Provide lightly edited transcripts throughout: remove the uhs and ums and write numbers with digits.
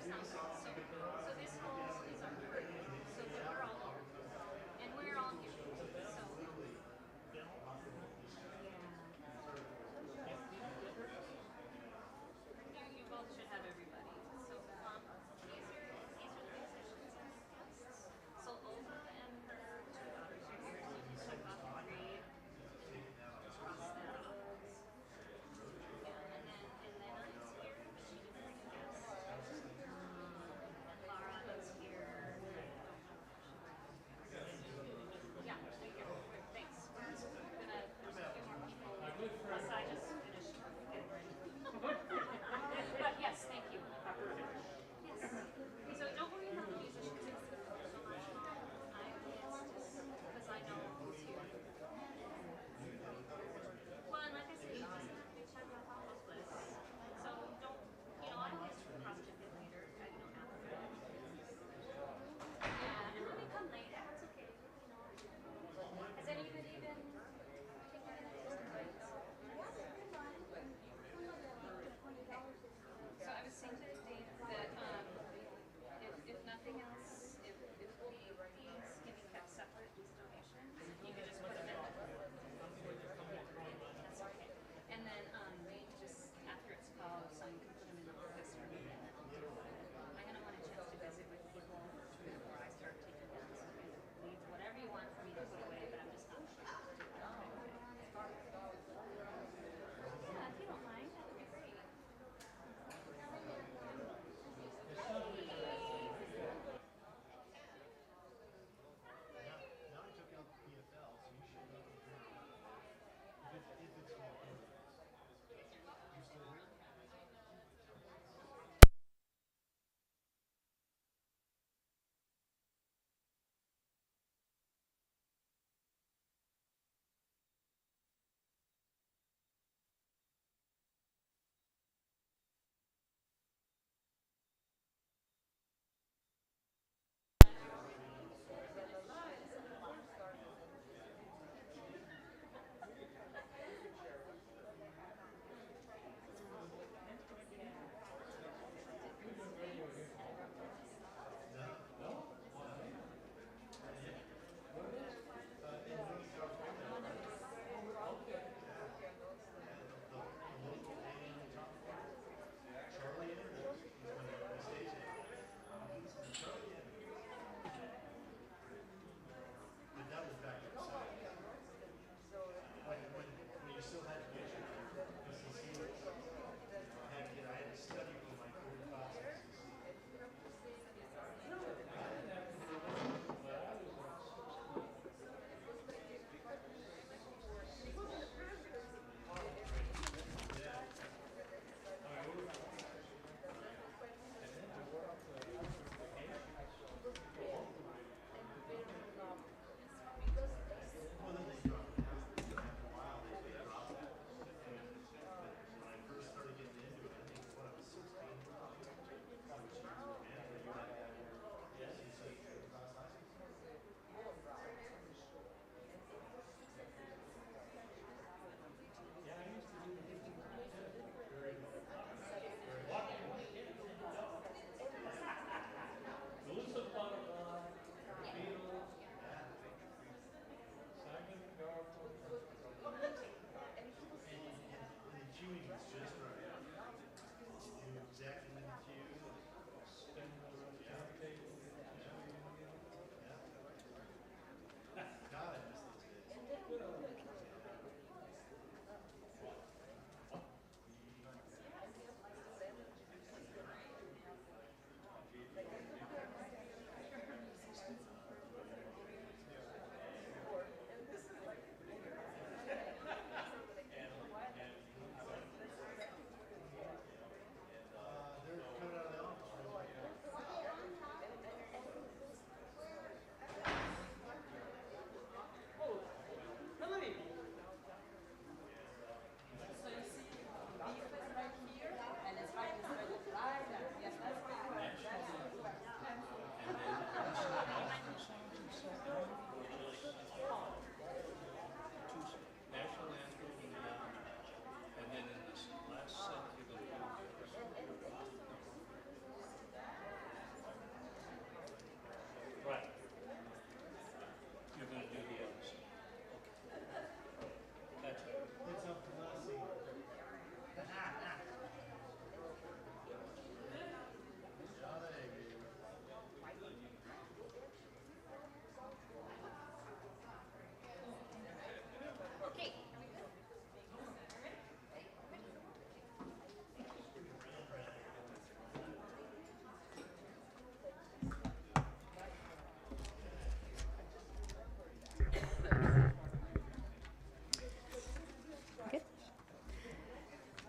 sounds good. So this hall is our crew. So we're all here. And we're all here. So yeah. You both should have everybody. So these are the musicians and guests. So Olga and her two daughters are here. So you can check off the grade. Just cross that off. Yeah, and then Elena is here, but she didn't bring a guest.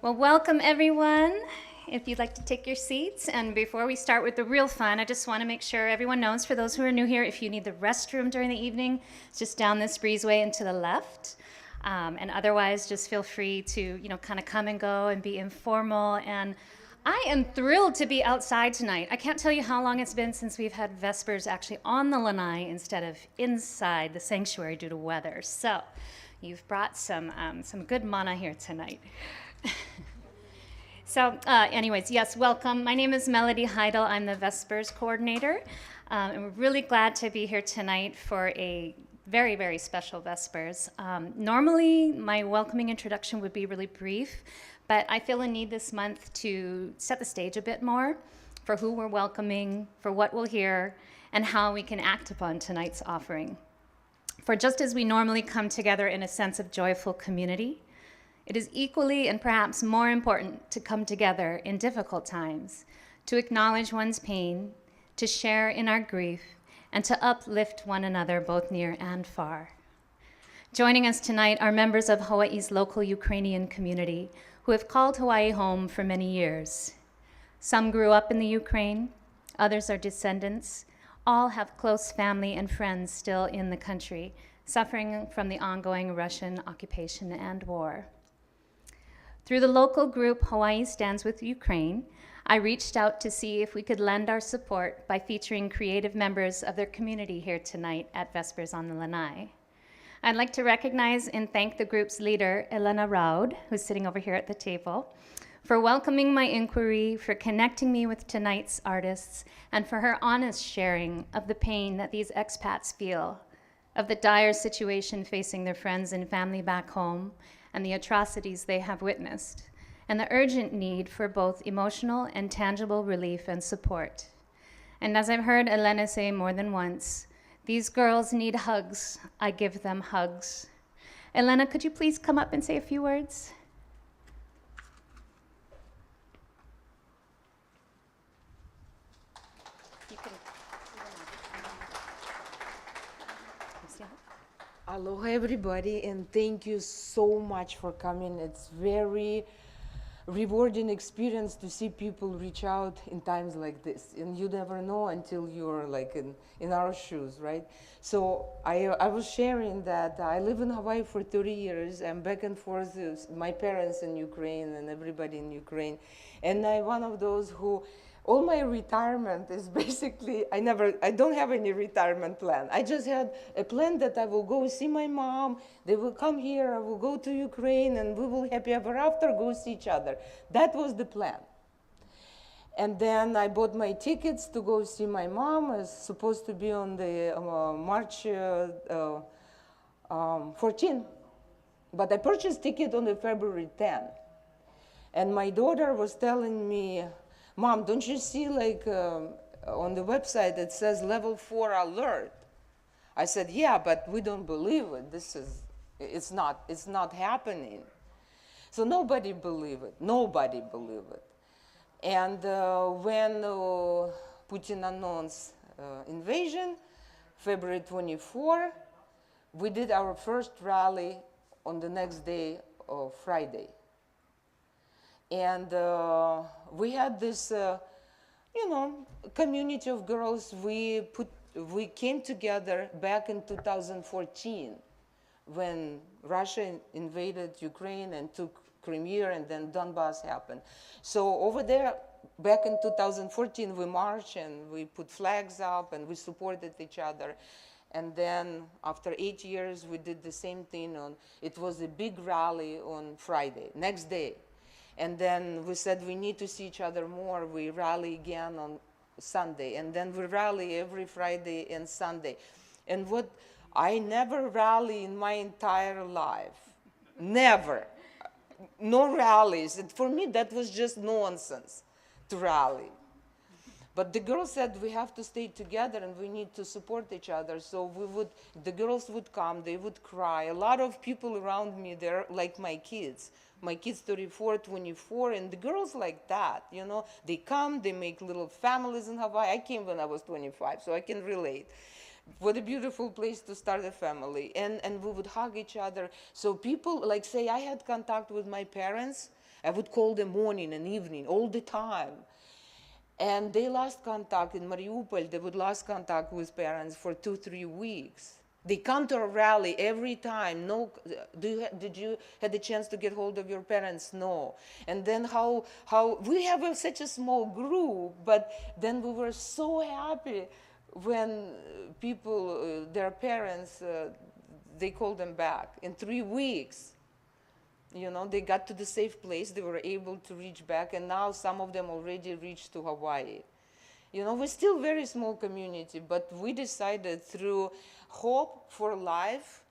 Well, welcome everyone. If you'd like to take your seats, and before we start with the real fun, I just want to make sure everyone knows, for those who are new here, if you need the restroom during the evening, it's just down this breezeway and to the left. And otherwise, just feel free to, kind of come and go and be informal. And I am thrilled to be outside tonight. I can't tell you how long it's been since we've had Vespers actually on the Lanai instead of inside the sanctuary due to weather. So you've brought some good mana here tonight. So anyways, yes, welcome. My name is Melody Heidel. I'm the Vespers coordinator. And we're really glad to be here tonight for a very, very special Vespers. Normally, my welcoming introduction would be really brief, but I feel a need this month to set the stage a bit more for who we're welcoming, for what we'll hear, and how we can act upon tonight's offering. For just as we normally come together in a sense of joyful community, it is equally and perhaps more important to come together in difficult times, to acknowledge one's pain, to share in our grief, and to uplift one another both near and far. Joining us tonight are members of Hawaii's local Ukrainian community who have called Hawaii home for many years. Some grew up in the Ukraine, others are descendants, all have close family and friends still in the country, suffering from the ongoing Russian occupation and war. Through the local group Hawaii Stands with Ukraine, I reached out to see if we could lend our support by featuring creative members of their community here tonight at Vespers on the Lanai. I'd like to recognize and thank the group's leader, Elena Raud, who's sitting over here at the table, for welcoming my inquiry, for connecting me with tonight's artists, and for her honest sharing of the pain that these expats feel, of the dire situation facing their friends and family back home, and the atrocities they have witnessed, and the urgent need for both emotional and tangible relief and support. And as I've heard Elena say more than once, these girls need hugs. I give them hugs. Elena, could you please come up and say a few words? Aloha everybody, and thank you so much for coming. It's very rewarding experience to see people reach out in times like this, and you never know until you're like in our shoes, right? So I was sharing that I live in Hawaii for 30 years. I'm back and forth with my parents in Ukraine and everybody in Ukraine, and I'm one of those who all my retirement is basically, I don't have any retirement plan. I just had a plan that I will go see my mom, they will come here, I will go to Ukraine, and we will happy ever after go see each other. That was the plan. And then I bought my tickets to go see my mom. I was supposed to be on the March 14, but I purchased ticket on the February 10. And my daughter was telling me, Mom, don't you see like on the website it says level 4 alert? I said, yeah, but we don't believe it. It's not happening. So nobody believed it. Nobody believed it. And when Putin announced invasion, February 24, we did our first rally on the next day of Friday. And we had this, community of girls. We came together back in 2014 when Russia invaded Ukraine and took Crimea, and then Donbass happened. So over there, back in 2014, we marched and we put flags up and we supported each other. And then after 8 years, we did the same thing it was a big rally on Friday, next day. And then we said we need to see each other more. We rally again on Sunday. And then we rally every Friday and Sunday. And what I never rally in my entire life. Never. No rallies. And for me, that was just nonsense to rally. But the girls said we have to stay together and we need to support each other. So the girls would come, they would cry. A lot of people around me, they're like my kids. My kids 34, 24, and the girls like that, They come, they make little families in Hawaii. I came when I was 25, so I can relate. What a beautiful place to start a family. And we would hug each other. So people, like say, I had contact with my parents I would call them morning and evening all the time. And they lost contact in Mariupol. They would lose contact with parents for 2-3 weeks. They come to a rally every time. No, did you had the chance to get hold of your parents? No. And then how we have such a small group, but then we were so happy when people, their parents, they called them back in 3 weeks. You know, they got to the safe place, they were able to reach back, and now some of them already reached to Hawaii. You know, we're still a very small community, but we decided through Hope for Life,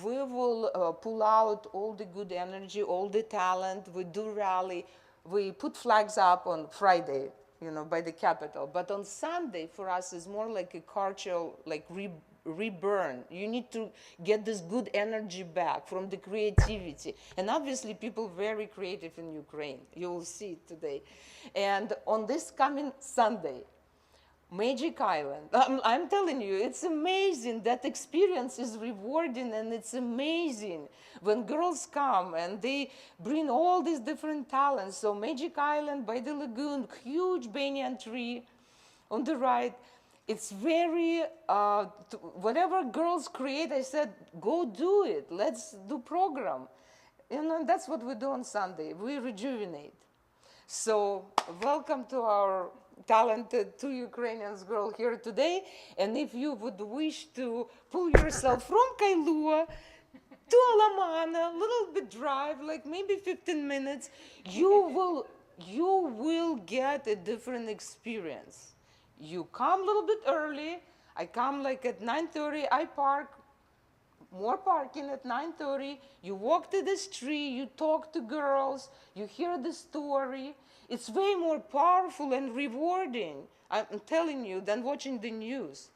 we will pull out all the good energy, all the talent. We do rally. We put flags up on Friday, you know, by the Capitol. But on Sunday, for us, is more like a cultural, like reburn. You need to get this good energy back from the creativity. And obviously, people very creative in Ukraine. You will see it today. And on this coming Sunday, Magic Island. I'm telling you, it's amazing. That experience is rewarding, and it's amazing when girls come and they bring all these different talents. So Magic Island by the lagoon, huge banyan tree on the right. It's very, whatever girls create, I said, go do it. Let's do program. And that's what we do on Sunday. We rejuvenate. So welcome to our talented 2 Ukrainians girl here today. And if you would wish to pull yourself from Kailua to Alamana, a little bit drive, like maybe 15 minutes, you will get a different experience. You come a little bit early. I come like at 9:30, I park, more parking at 9:30. You walk to the street, you talk to girls, you hear the story. It's way more powerful and rewarding, I'm telling you, than watching the news.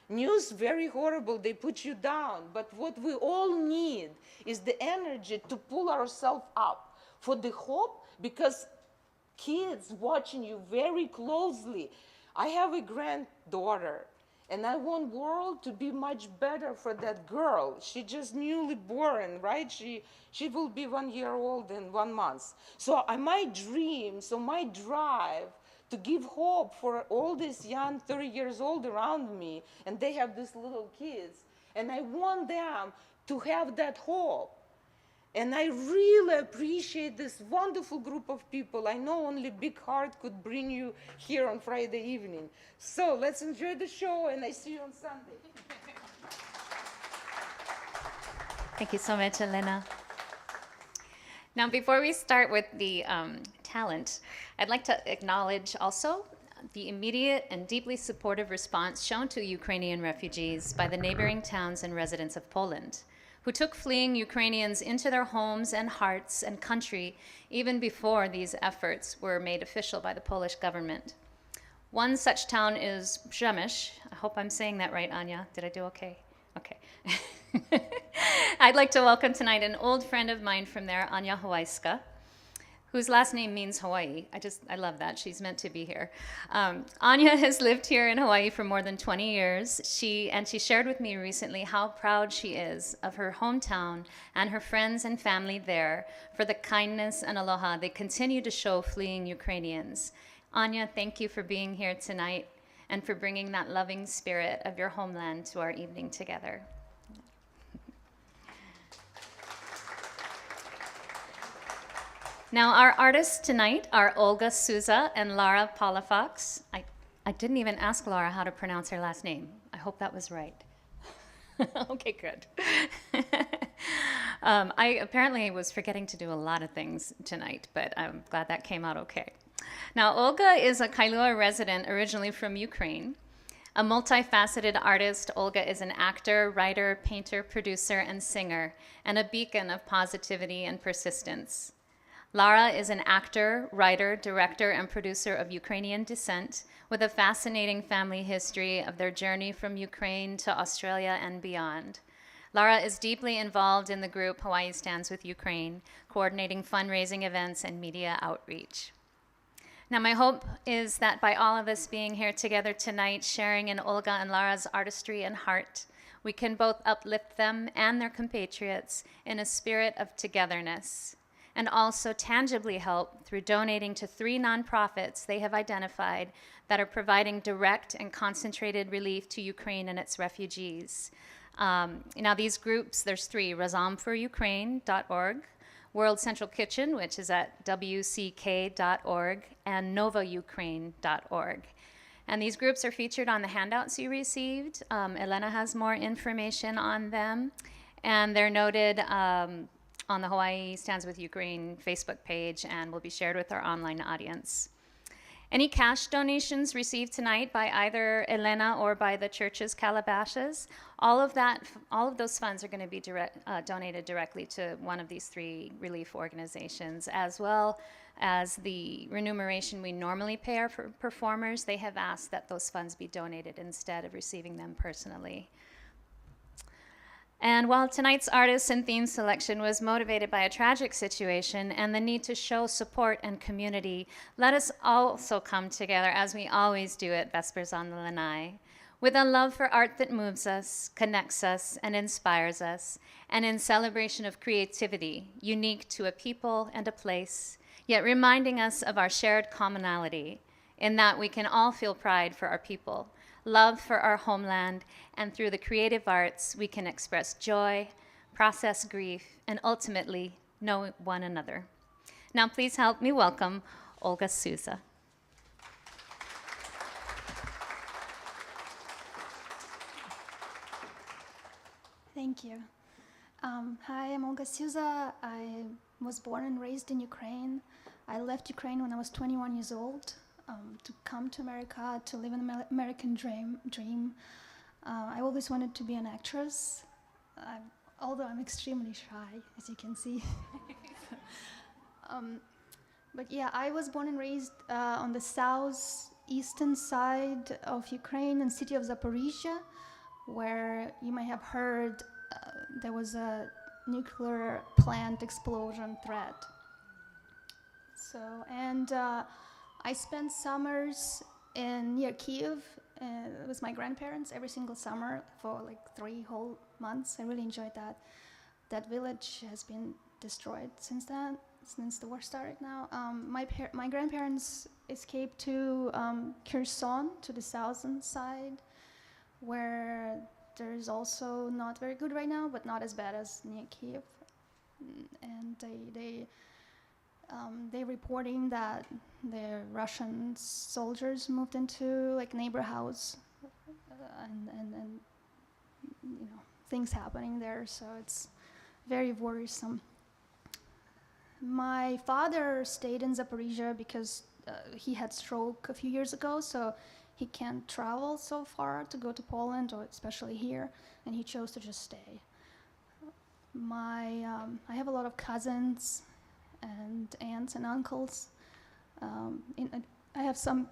News, very horrible, they put you down. But what we all need is the energy to pull ourselves up for the hope, because kids watching you very closely. I have a granddaughter, and I want world to be much better for that girl. She just newly born, right? She will be 1 year old in 1 month. So my dream, so my drive to give hope for all these young 30 years old around me, and they have these little kids, and I want them to have that hope. And I really appreciate this wonderful group of people. I know only big heart could bring you here on Friday evening. So let's enjoy the show, and I see you on Sunday. Thank you so much, Elena. Now, before we start with the talent, I'd like to acknowledge also the immediate and deeply supportive response shown to Ukrainian refugees by the neighboring towns and residents of Poland, who took fleeing Ukrainians into their homes and hearts and country even before these efforts were made official by the Polish government. One such town is Przemyśl. I hope I'm saying that right, Anya. Did I do okay? Okay. I'd like to welcome tonight an old friend of mine from there, Anya Hawajska, whose last name means Hawaii. I love that. She's meant to be here. Anya has lived here in Hawaii for more than 20 years. She shared with me recently how proud she is of her hometown and her friends and family there for the kindness and aloha they continue to show fleeing Ukrainians. Anya, thank you for being here tonight and for bringing that loving spirit of your homeland to our evening together. Now, our artists tonight are Olga Souza and Lara Palafox. I didn't even ask Lara how to pronounce her last name. I hope that was right. Okay, good. I apparently was forgetting to do a lot of things tonight, but I'm glad that came out okay. Now, Olga is a Kailua resident originally from Ukraine. A multifaceted artist, Olga is an actor, writer, painter, producer, and singer, and a beacon of positivity and persistence. Lara is an actor, writer, director, and producer of Ukrainian descent with a fascinating family history of their journey from Ukraine to Australia and beyond. Lara is deeply involved in the group Hawaii Stands with Ukraine, coordinating fundraising events and media outreach. Now, my hope is that by all of us being here together tonight, sharing in Olga and Lara's artistry and heart, we can both uplift them and their compatriots in a spirit of togetherness, and also tangibly help through donating to 3 nonprofits they have identified that are providing direct and concentrated relief to Ukraine and its refugees. Now these groups, there's 3, razomforukraine.org, World Central Kitchen, which is at wck.org, and novaukraine.org. And these groups are featured on the handouts you received. Elena has more information on them, and they're noted on the Hawaii Stands with Ukraine Facebook page and will be shared with our online audience. Any cash donations received tonight by either Elena or by the church's calabashes, all of those funds are going to be donated directly to one of these 3 relief organizations, as well as the remuneration we normally pay our performers. They have asked that those funds be donated instead of receiving them personally. And while tonight's artists and theme selection was motivated by a tragic situation and the need to show support and community, let us also come together, as we always do at Vespers on the Lanai, with a love for art that moves us, connects us, and inspires us, and in celebration of creativity, unique to a people and a place, yet reminding us of our shared commonality, in that we can all feel pride for our people, love for our homeland, and through the creative arts, we can express joy, process grief, and ultimately know one another. Now please help me welcome Olga Souza. Thank you. Hi, I'm Olga Souza. I was born and raised in Ukraine. I left Ukraine when I was 21 years old to come to America, to live an American dream. I always wanted to be an actress, although I'm extremely shy, as you can see. But yeah, I was born and raised on the southeastern side of Ukraine in the city of Zaporizhia, where you may have heard there was a nuclear plant explosion threat. So, and I spent summers near Kiev with my grandparents every single summer for like 3 whole months. I really enjoyed that. That village has been destroyed since then, since the war started now. My grandparents escaped to Kherson, to the southern side, where there's also not very good right now, but not as bad as near Kiev. And they reporting that the Russian soldiers moved into like neighbor house, and you know, things happening there. So it's very worrisome. My father stayed in Zaporizhia because he had stroke a few years ago, so he can't travel so far to go to Poland, or especially here, and he chose to just stay. I have a lot of cousins and aunts and uncles. I have some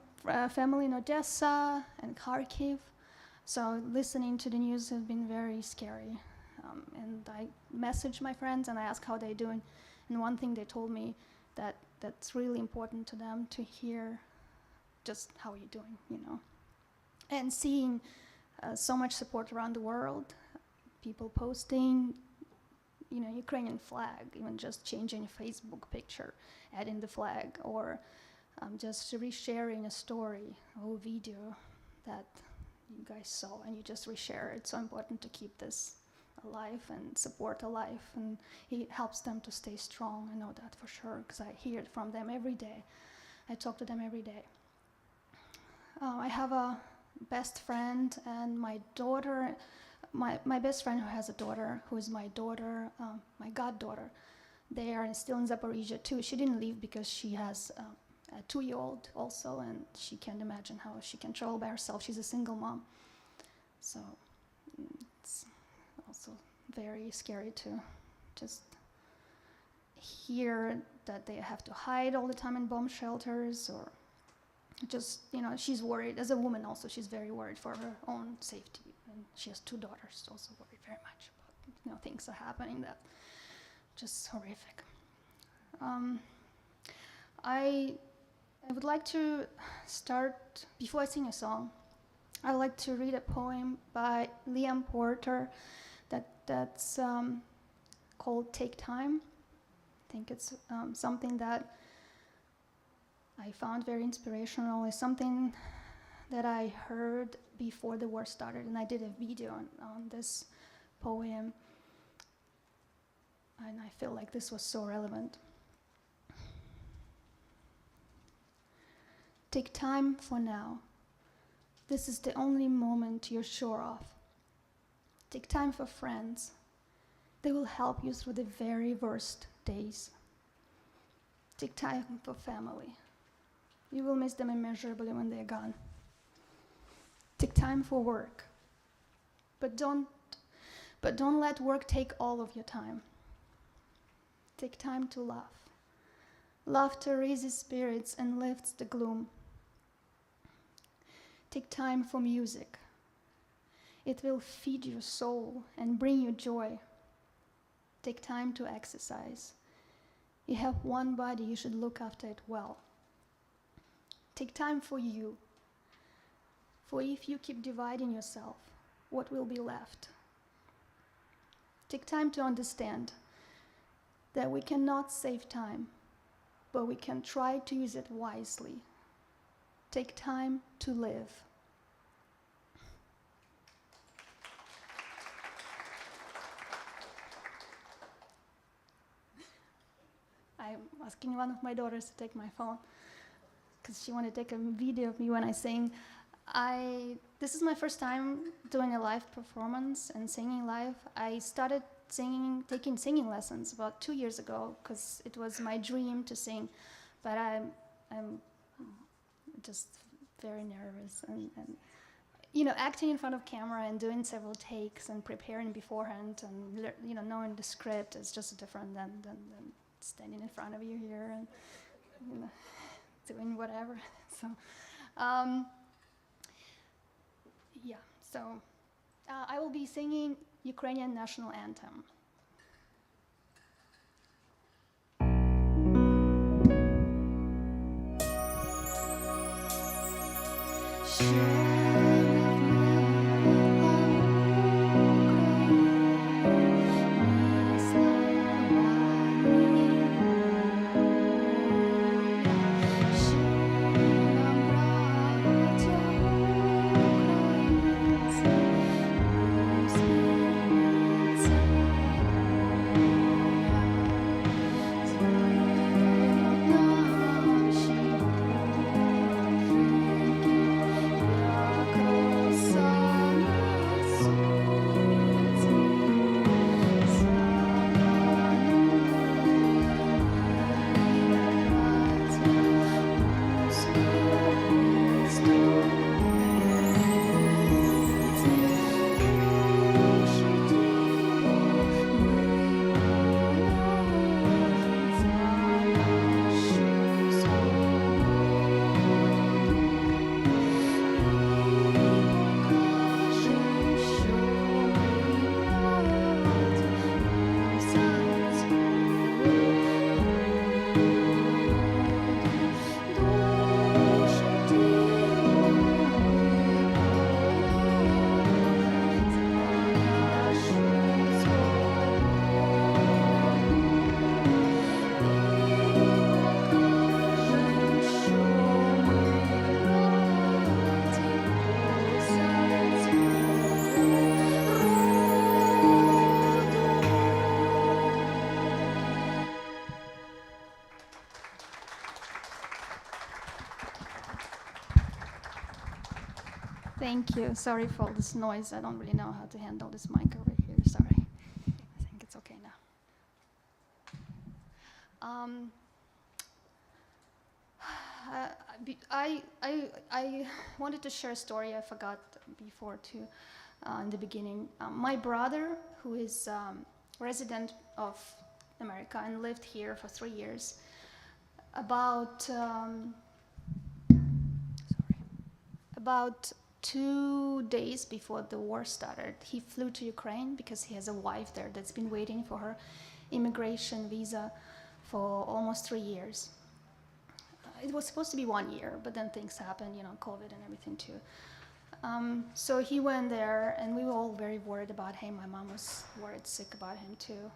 family in Odessa and Kharkiv, so listening to the news has been very scary. And I message my friends and I ask how they're doing, and one thing they told me that's really important to them to hear just how you're doing, you know. And seeing so much support around the world, people posting, you know, Ukrainian flag, even just changing a Facebook picture, adding the flag, or just resharing a story or video that you guys saw and you just reshare it. It's so important to keep this alive and support alive, and it helps them to stay strong. I know that for sure, because I hear it from them every day. I talk to them every day. I have a best friend and my daughter, my best friend who has a daughter, who is my daughter, my goddaughter. They are still in Zaporizhia too. She didn't leave because she has a 2-year-old also, and she can't imagine how she can travel by herself. She's a single mom. So it's also very scary to just hear that they have to hide all the time in bomb shelters, or just, you know, she's worried. As a woman also, she's very worried for her own safety. And she has 2 daughters, also worried very much about, you know, things are happening that just horrific. I would like to start, before I sing a song, I'd like to read a poem by Liam Porter that's called Take Time. think it's something that I found very inspirational. It's something that I heard before the war started, and I did a video on this poem, and I feel like this was so relevant. Take time for now. This is the only moment you're sure of. Take time for friends. They will help you through the very worst days. Take time for family. You will miss them immeasurably when they're gone. Take time for work. But don't let work take all of your time. Take time to laugh. Laughter raises spirits and lifts the gloom. Take time for music. It will feed your soul and bring you joy. Take time to exercise. You have one body, you should look after it well. Take time for you. For if you keep dividing yourself, what will be left? Take time to understand that we cannot save time, but we can try to use it wisely. Take time to live. I'm asking one of my daughters to take my phone because she wanted to take a video of me when I sing. This is my first time doing a live performance and singing live. I started taking singing lessons about 2 years ago because it was my dream to sing, but I'm just very nervous and acting in front of camera and doing several takes and preparing beforehand and knowing the script is just different than standing in front of you here and doing whatever. So I will be singing Ukrainian national anthem. Thank you. Sorry for all this noise. I don't really know how to handle this mic over here. Sorry. I think it's okay now. I wanted to share a story I forgot before too, in the beginning. My brother, who is resident of America and lived here for 3 years, about 2 days before the war started, he flew to Ukraine because he has a wife there that's been waiting for her immigration visa for almost 3 years. It was supposed to be 1 year, but then things happened, COVID and everything too. So he went there, and we were all very worried about him. My mom was worried sick about him too.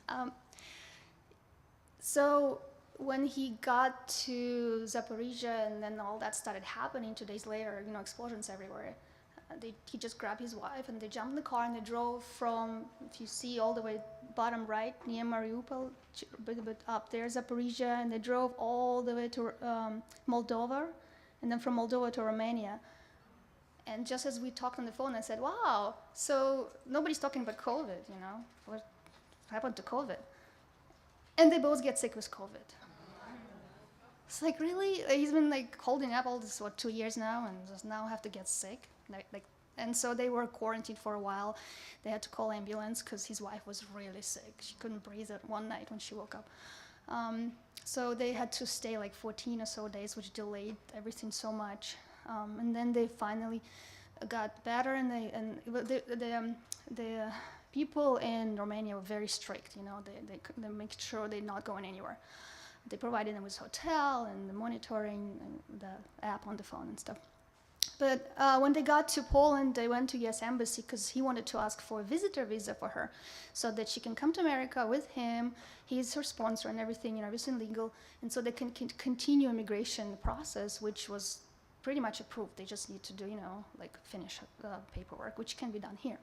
Um, so when he got to Zaporizhia and then all that started happening 2 days later, explosions everywhere, he just grabbed his wife and they jumped in the car and they drove from, if you see all the way bottom right near Mariupol, but up there, Zaporizhia, and they drove all the way to Moldova, and then from Moldova to Romania. And just as we talked on the phone, I said, wow, so nobody's talking about COVID, what happened to COVID? And they both get sick with COVID. It's like, really? He's been holding up all this, 2 years now, and just now have to get sick? And so they were quarantined for a while. They had to call ambulance because his wife was really sick. She couldn't breathe at one night when she woke up. So they had to stay 14 or so days, which delayed everything so much. And then they finally got better, and the people in Romania were very strict. They make sure they're not going anywhere. They provided them with hotel and the monitoring and the app on the phone and stuff. But when they got to Poland, they went to U.S. Embassy because he wanted to ask for a visitor visa for her so that she can come to America with him. He's her sponsor and everything, everything legal. And so they can continue immigration process, which was pretty much approved. They just need to do, finish paperwork, which can be done here.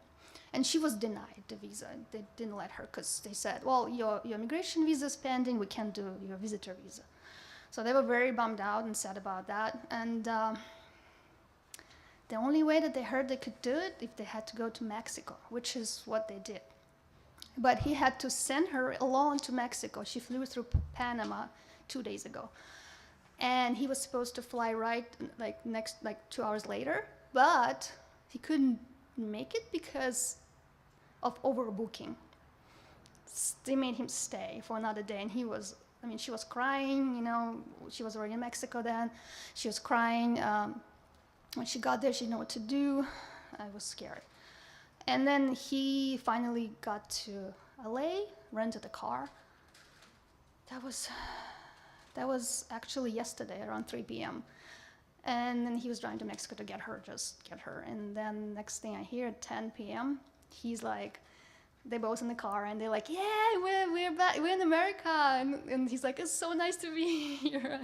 And she was denied the visa. They didn't let her because they said, well, your immigration visa is pending. We can't do your visitor visa. So they were very bummed out and sad about that. And the only way that they heard they could do it if they had to go to Mexico, which is what they did. But he had to send her alone to Mexico. She flew through Panama 2 days ago. And he was supposed to fly right 2 hours later, but he couldn't make it because of overbooking. They made him stay for another day, and she was crying, she was already in Mexico then. She was crying. When she got there, she didn't know what to do. I was scared. And then he finally got to LA, rented a car. That was actually yesterday around 3 p.m. And then he was driving to Mexico to get her. And then next thing I hear at 10 p.m., he's like, they're both in the car and they're like, yeah, we're back, we're in America. And he's like, it's so nice to be here.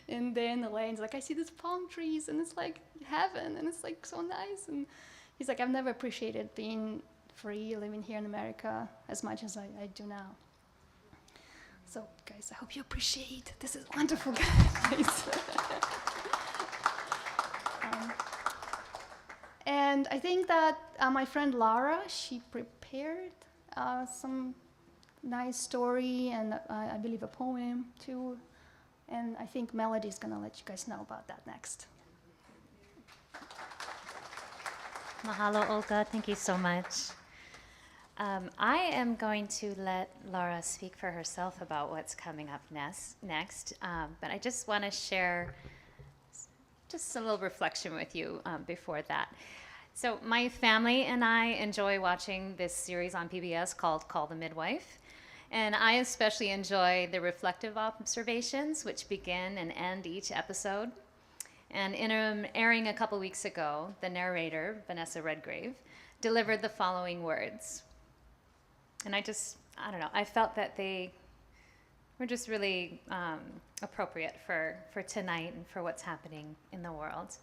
And then the lane's like, I see these palm trees and it's like heaven and it's so nice. And he's like, I've never appreciated being free, living here in America as much as I do now. So guys, I hope you appreciate, this is wonderful, guys. And I think that my friend Lara, she prepared some nice story and I believe a poem too. And I think Melody's gonna let you guys know about that next. Mahalo, Olga. Thank you so much. I am going to let Laura speak for herself about what's coming up next. But I just want to share just a little reflection with you before that. So my family and I enjoy watching this series on PBS called Call the Midwife. And I especially enjoy the reflective observations, which begin and end each episode. And in airing a couple weeks ago, the narrator, Vanessa Redgrave, delivered the following words. And I don't know, I felt that they were just really appropriate for tonight and for what's happening in the world.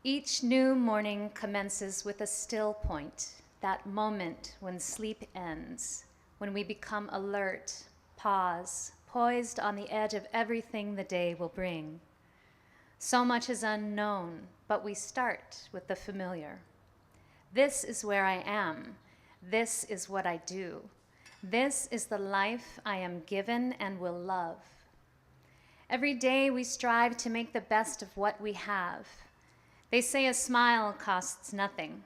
Each new morning commences with a still point, that moment when sleep ends, when we become alert, pause, poised on the edge of everything the day will bring. So much is unknown, but we start with the familiar. This is where I am. This is what I do. This is the life I am given and will love. Every day we strive to make the best of what we have. They say a smile costs nothing,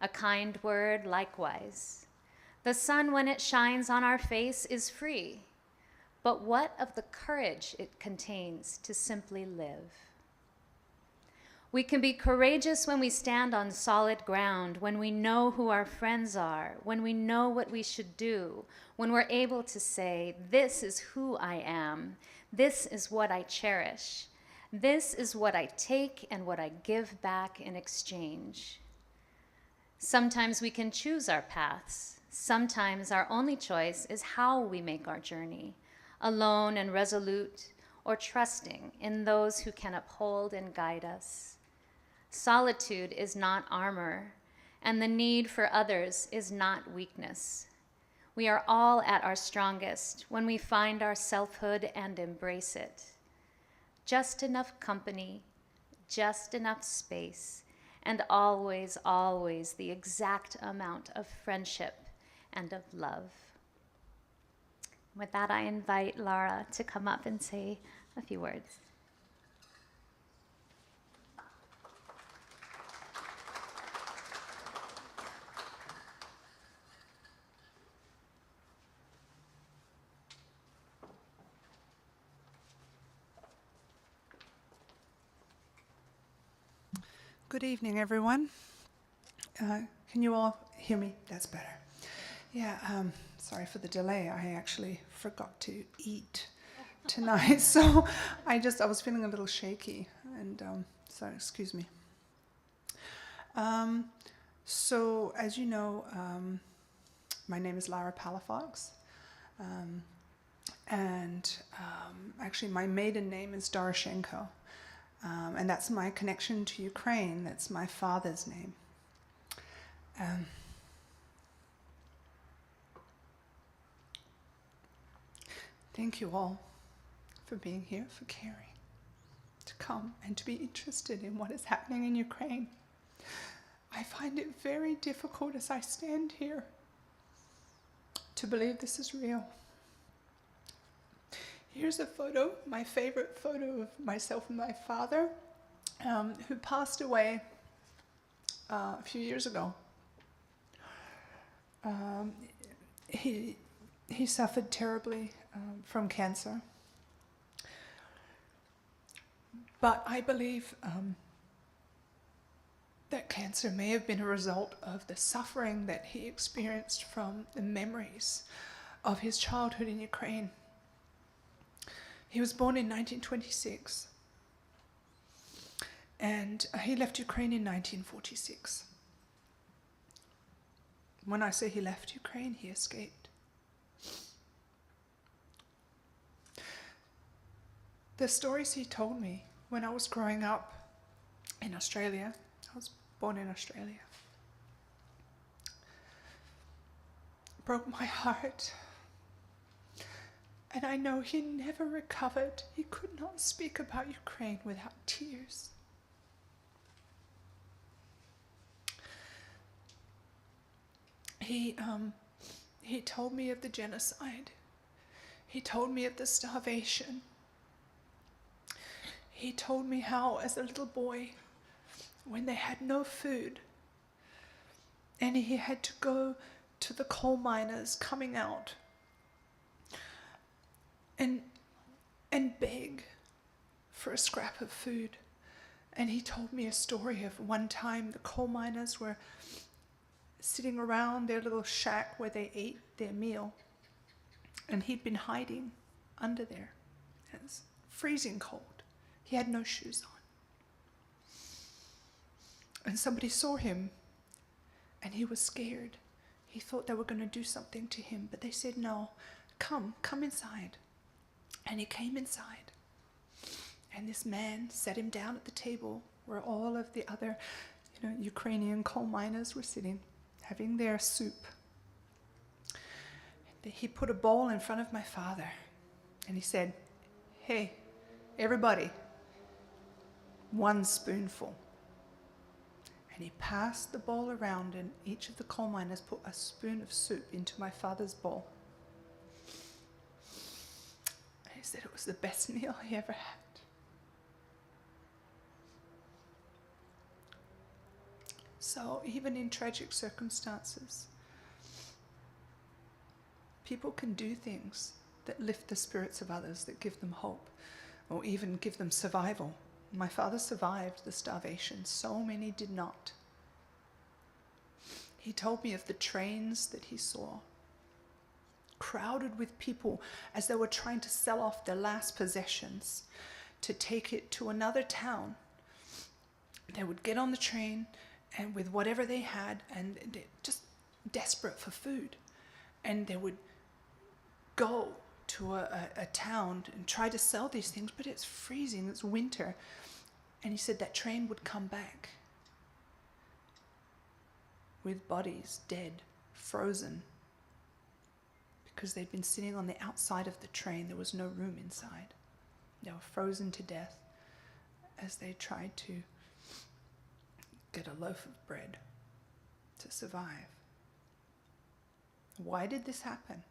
a kind word likewise. The sun, when it shines on our face, is free. But what of the courage it contains to simply live? We can be courageous when we stand on solid ground, when we know who our friends are, when we know what we should do, when we're able to say, this is who I am, this is what I cherish, this is what I take and what I give back in exchange. Sometimes we can choose our paths. Sometimes our only choice is how we make our journey, alone and resolute, or trusting in those who can uphold and guide us. Solitude is not armor, and the need for others is not weakness. We are all at our strongest when we find our selfhood and embrace it. Just enough company, just enough space, and always, always the exact amount of friendship and of love. With that, I invite Lara to come up and say a few words. Good evening, everyone. Can you all hear me? That's better. Yeah, sorry for the delay. I actually forgot to eat tonight, so I was feeling a little shaky, and so excuse me. So as you know, my name is Lara Palafox, and actually my maiden name is Doroshenko. And that's my connection to Ukraine. That's my father's name. Thank you all for being here, for caring, to come and to be interested in what is happening in Ukraine. I find it very difficult as I stand here to believe this is real. Here's a photo, my favorite photo of myself and my father, who passed away a few years ago. He suffered terribly from cancer. But I believe that cancer may have been a result of the suffering that he experienced from the memories of his childhood in Ukraine. He was born in 1926, and he left Ukraine in 1946. When I say he left Ukraine, he escaped. The stories he told me when I was growing up in Australia, I was born in Australia, broke my heart. And I know he never recovered. He could not speak about Ukraine without tears. He told me of the genocide. He told me of the starvation. He told me how, as a little boy, when they had no food, and he had to go to the coal miners coming out and beg for a scrap of food. And he told me a story of one time the coal miners were sitting around their little shack where they ate their meal, and he'd been hiding under there. It was freezing cold. He had no shoes on. And somebody saw him, and he was scared. He thought they were going to do something to him, but they said, no, come inside. And he came inside, and this man sat him down at the table where all of the other, Ukrainian coal miners were sitting, having their soup. He put a bowl in front of my father, and he said, hey, everybody, one spoonful. And he passed the bowl around, and each of the coal miners put a spoon of soup into my father's bowl. He said it was the best meal he ever had. So even in tragic circumstances, people can do things that lift the spirits of others, that give them hope, or even give them survival. My father survived the starvation. So many did not. He told me of the trains that he saw, crowded with people as they were trying to sell off their last possessions to take it to another town. They would get on the train and with whatever they had, and just desperate for food. And they would go to a town and try to sell these things, but it's freezing, it's winter. And he said that train would come back with bodies dead, frozen, because they'd been sitting on the outside of the train. There was no room inside. They were frozen to death as they tried to get a loaf of bread to survive. Why did this happen?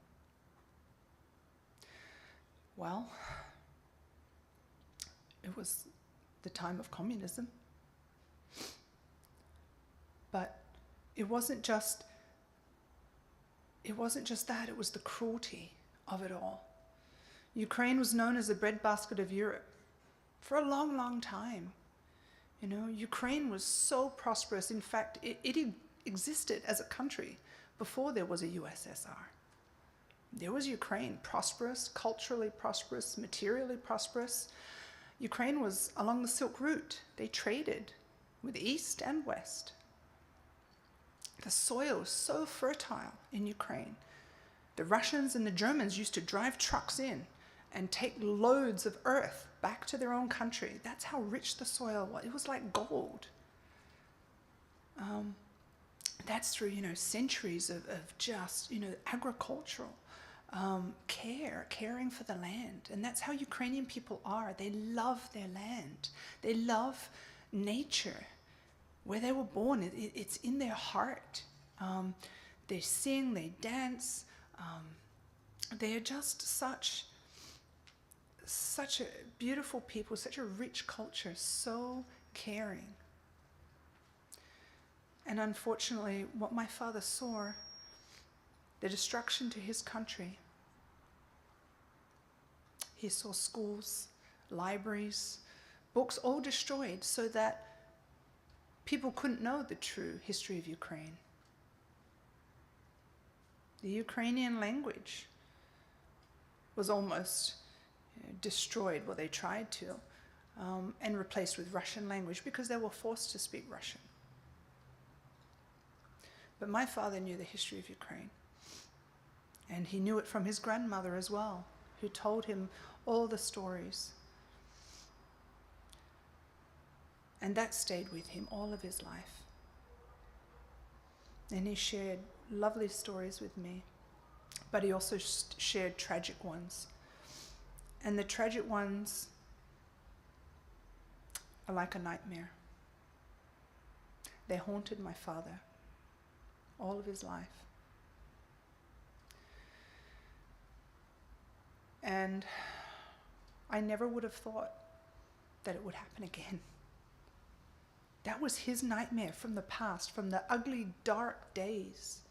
Well, it was the time of communism. But it wasn't just that, it was the cruelty of it all. Ukraine was known as the breadbasket of Europe for a long, long time. You know, Ukraine was so prosperous. In fact, it existed as a country before there was a USSR. There was Ukraine, prosperous, culturally prosperous, materially prosperous. Ukraine was along the Silk Route. They traded with East and West. The soil was so fertile in Ukraine. The Russians and the Germans used to drive trucks in and take loads of earth back to their own country. That's how rich the soil was. It was like gold. That's through, centuries of just, agricultural caring for the land. And that's how Ukrainian people are. They love their land. They love nature. Where they were born, it's in their heart. They sing, they dance. They are just such a beautiful people, such a rich culture, so caring. And unfortunately, what my father saw, the destruction to his country. He saw schools, libraries, books all destroyed so that people couldn't know the true history of Ukraine. The Ukrainian language was almost destroyed, well, they tried to, and replaced with Russian language because they were forced to speak Russian. But my father knew the history of Ukraine. And he knew it from his grandmother as well, who told him all the stories. And that stayed with him all of his life. And he shared lovely stories with me, but he also shared tragic ones. And the tragic ones are like a nightmare. They haunted my father all of his life. And I never would have thought that it would happen again. That was his nightmare from the past, from the ugly, dark days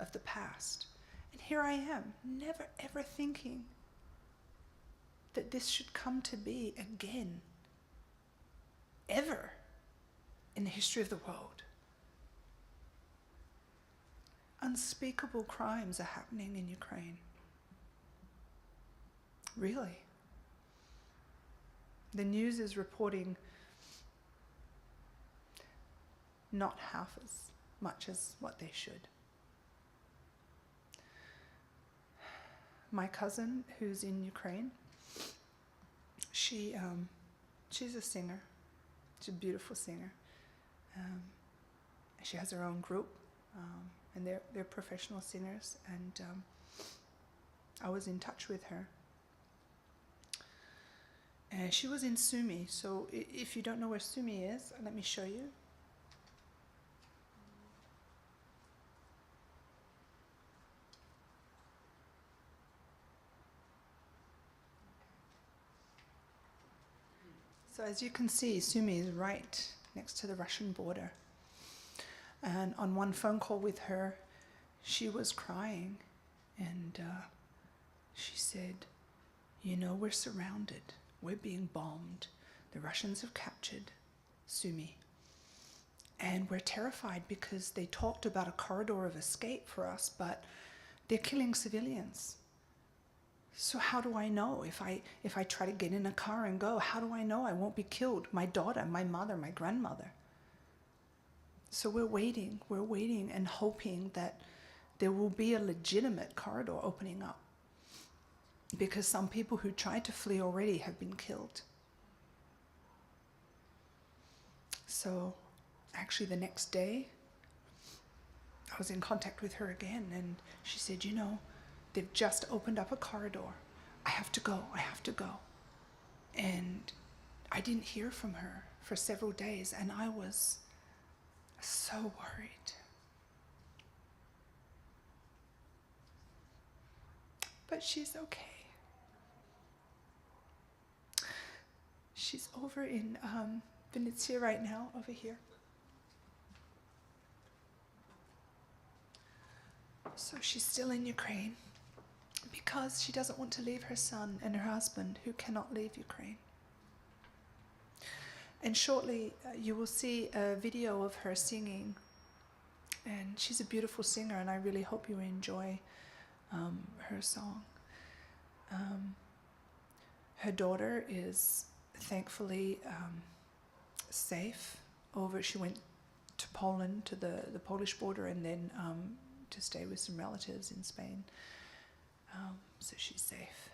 of the past. And here I am, never ever thinking that this should come to be again, ever, in the history of the world. Unspeakable crimes are happening in Ukraine. Really. The news is reporting not half as much as what they should. My cousin, who's in Ukraine, she's a singer. She's a beautiful singer. She has her own group, and they're professional singers. And I was in touch with her. And she was in Sumy. So if you don't know where Sumy is, let me show you. So as you can see, Sumy is right next to the Russian border. And on one phone call with her, she was crying. And she said, we're surrounded. We're being bombed. The Russians have captured Sumy. And we're terrified because they talked about a corridor of escape for us, but they're killing civilians. So how do I know if I try to get in a car and go, how do I know I won't be killed? My daughter, my mother, my grandmother. So we're waiting and hoping that there will be a legitimate corridor opening up, because some people who tried to flee already have been killed. So actually the next day, I was in contact with her again, and she said, you know, they've just opened up a corridor. I have to go. And I didn't hear from her for several days, and I was so worried. But she's okay. She's over in Venezia right now, over here. So she's still in Ukraine because she doesn't want to leave her son and her husband, who cannot leave Ukraine. And shortly you will see a video of her singing. And she's a beautiful singer, and I really hope you enjoy her song. Her daughter is thankfully safe over. She went to Poland, to the Polish border, and then to stay with some relatives in Spain. So she's safe.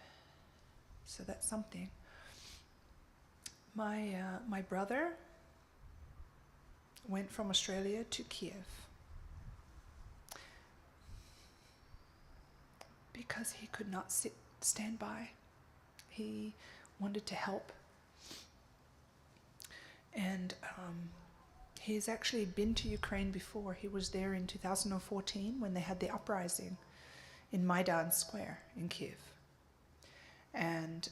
So that's something. My brother went from Australia to Kiev because he could not stand by. He wanted to help. And he's actually been to Ukraine before. He was there in 2014 when they had the uprising in Maidan Square in Kiev. And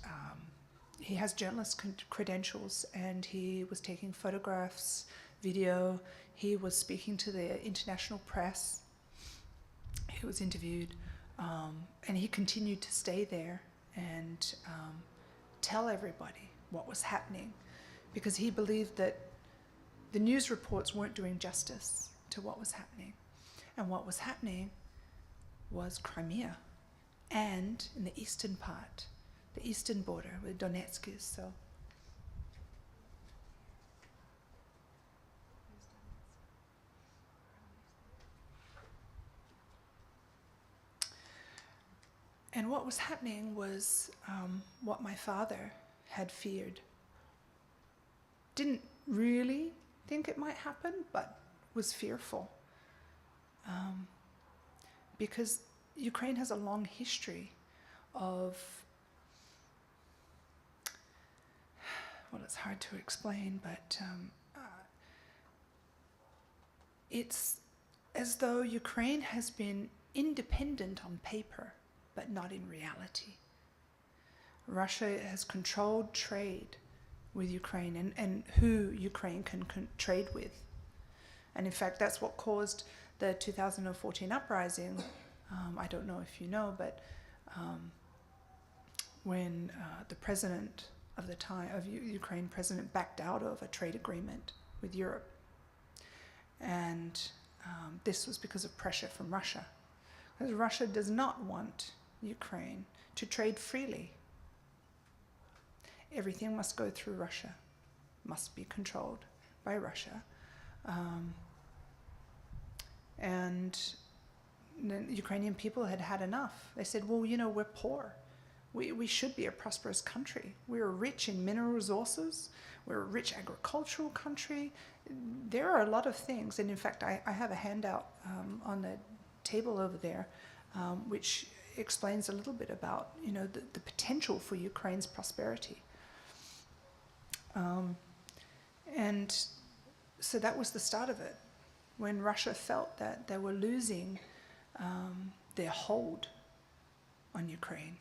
he has journalist credentials, and he was taking photographs, video. He was speaking to the international press. He was interviewed, and he continued to stay there and tell everybody what was happening, because he believed that the news reports weren't doing justice to what was happening. And what was happening was Crimea, and in the eastern part, the eastern border where Donetsk is. So and what was happening was what my father had feared. Didn't really think it might happen, but was fearful. Because Ukraine has a long history of, well, it's hard to explain, but it's as though Ukraine has been independent on paper, but not in reality. Russia has controlled trade with Ukraine and who Ukraine can trade with. And in fact, that's what caused the 2014 uprising. I don't know if you know, but when the president of the time, of Ukraine president, backed out of a trade agreement with Europe. And this was because of pressure from Russia. Because Russia does not want Ukraine to trade freely. Everything must go through Russia, must be controlled by Russia. And the Ukrainian people had had enough. They said, well, you know, we're poor. We should be a prosperous country. We're rich in mineral resources. We're a rich agricultural country. There are a lot of things. And in fact, I have a handout on the table over there, which explains a little bit about, you know, the potential for Ukraine's prosperity. And so that was the start of it. When Russia felt that they were losing their hold on Ukraine,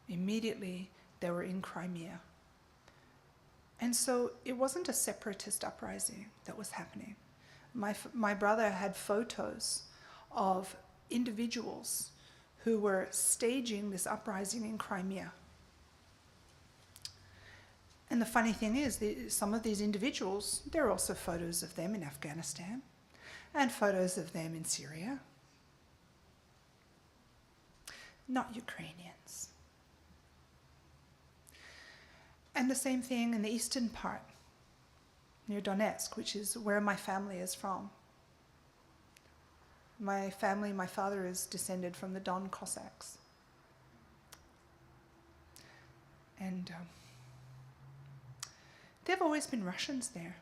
immediately they were in Crimea. And so it wasn't a separatist uprising that was happening. My brother had photos of individuals who were staging this uprising in Crimea. And the funny thing is, some of these individuals, there are also photos of them in Afghanistan and photos of them in Syria. Not Ukrainians. And the same thing in the eastern part, near Donetsk, which is where my family is from. My family, my father is descended from the Don Cossacks. And there have always been Russians there.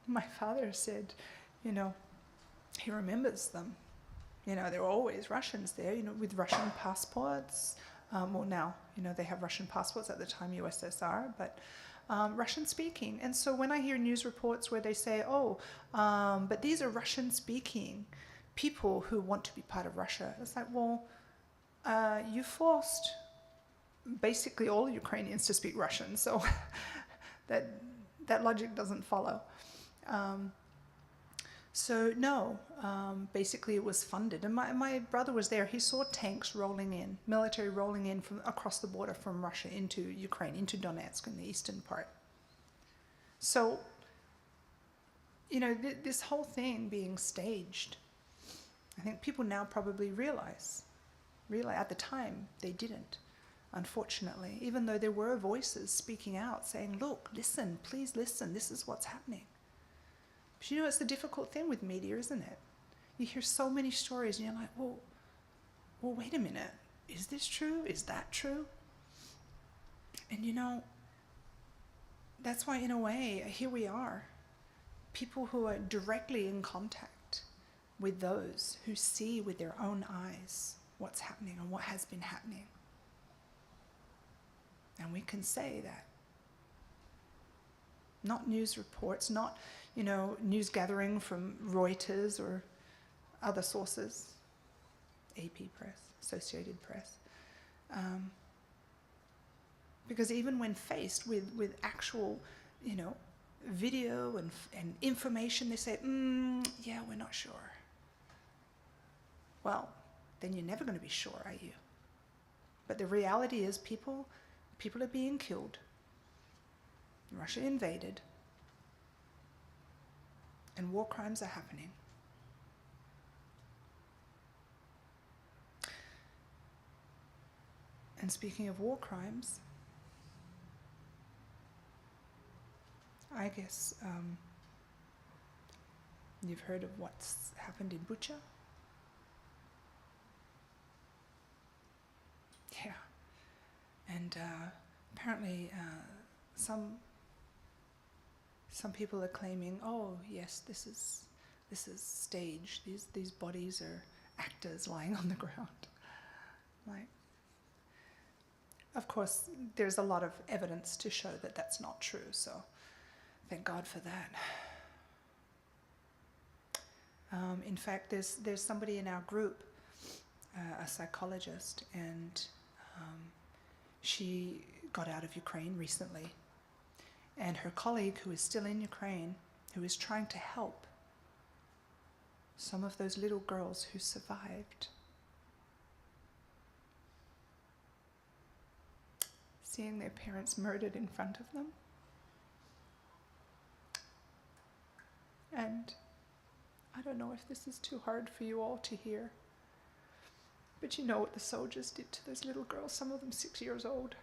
My father said, he remembers them. There were always Russians there, with Russian passports. Well, now, they have Russian passports, at the time USSR, but Russian speaking. And so when I hear news reports where they say, but these are Russian speaking people who want to be part of Russia, it's like, well, you forced basically all Ukrainians to speak Russian, so that logic doesn't follow. So no, basically it was funded. And my brother was there. He saw tanks rolling in, military rolling in from across the border from Russia into Ukraine, into Donetsk in the eastern part. So, this whole thing being staged, I think people now probably realize at the time they didn't, unfortunately, even though there were voices speaking out saying, look, listen, please listen, this is what's happening. But it's the difficult thing with media, isn't it? You hear so many stories and you're like, well, wait a minute. Is this true? Is that true? And that's why in a way, here we are. People who are directly in contact with those who see with their own eyes what's happening and what has been happening. And we can say that. Not news reports, not news gathering from Reuters or other sources, AP Press, Associated Press. Because even when faced with actual, video and information, they say, yeah, we're not sure. Well, then you're never going to be sure, are you? But the reality is people are being killed. Russia invaded. And war crimes are happening. And speaking of war crimes, I guess you've heard of what's happened in Bucha? Yeah. And apparently some people are claiming, oh yes, this is staged. These bodies are actors lying on the ground. Like, of course, there's a lot of evidence to show that that's not true. So, thank God for that. In fact, there's somebody in our group, a psychologist, and she got out of Ukraine recently. And her colleague, who is still in Ukraine, who is trying to help some of those little girls who survived, seeing their parents murdered in front of them. And I don't know if this is too hard for you all to hear, but you know what the soldiers did to those little girls, some of them 6 years old.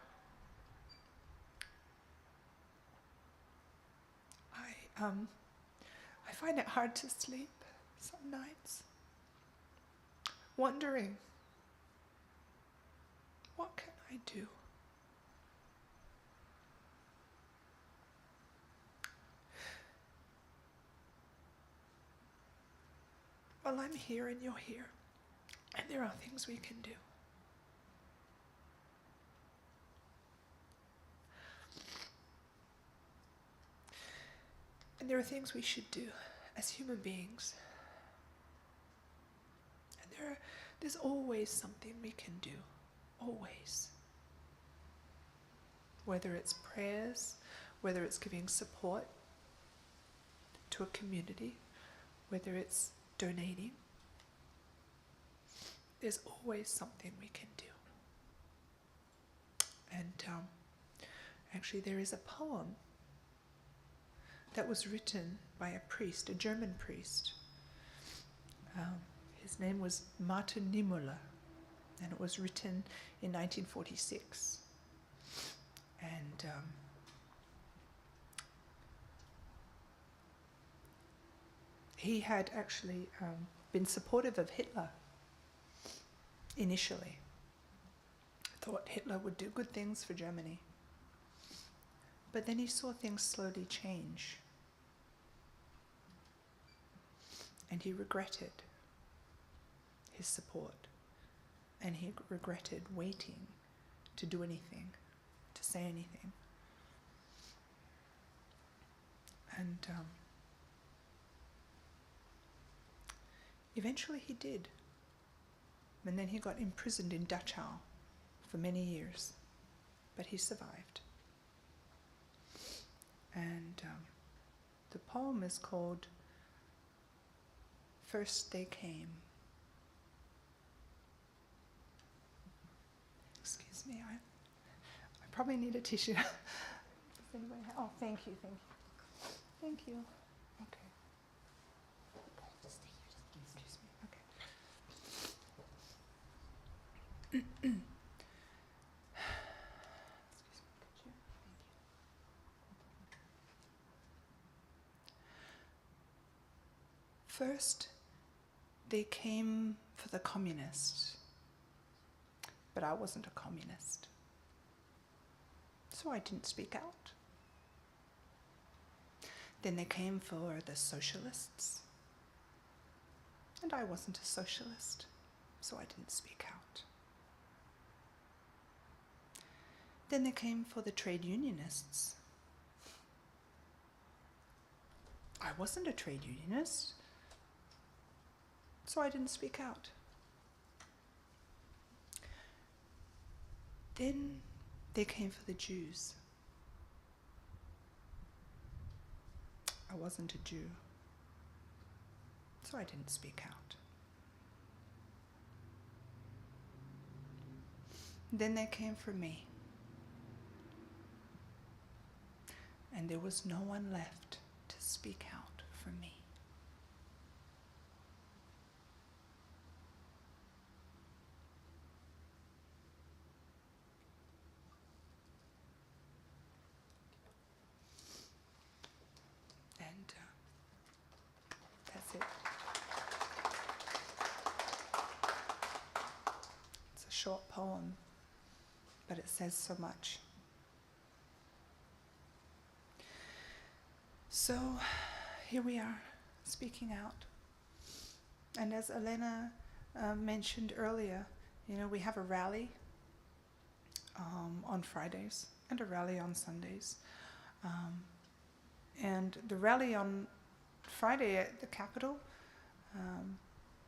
I find it hard to sleep some nights, wondering, what can I do? Well, I'm here and you're here, and there are things we can do. And there are things we should do as human beings. And there's always something we can do. Always. Whether it's prayers, whether it's giving support to a community, whether it's donating. There's always something we can do. And actually there is a poem that was written by a priest, a German priest. His name was Martin Niemöller, and it was written in 1946. And he had actually been supportive of Hitler initially. Thought Hitler would do good things for Germany. But then he saw things slowly change. And he regretted his support. And he regretted waiting to do anything, to say anything. And eventually he did. And then he got imprisoned in Dachau for many years. But he survived. And the poem is called First They Came. Excuse me, I probably need a tissue. Does anybody have? Oh, thank you. Thank you. Okay. Just stay here. Excuse me. Okay. Excuse me. Could you? Thank you. First, they came for the communists, but I wasn't a communist, so I didn't speak out. Then they came for the socialists, and I wasn't a socialist, so I didn't speak out. Then they came for the trade unionists. I wasn't a trade unionist, so I didn't speak out. Then they came for the Jews. I wasn't a Jew, so I didn't speak out. Then they came for me. And there was no one left to speak out for me. And that's it. It's a short poem, but it says so much. So here we are, speaking out. And as Elena mentioned earlier, we have a rally on Fridays and a rally on Sundays. And the rally on Friday at the Capitol,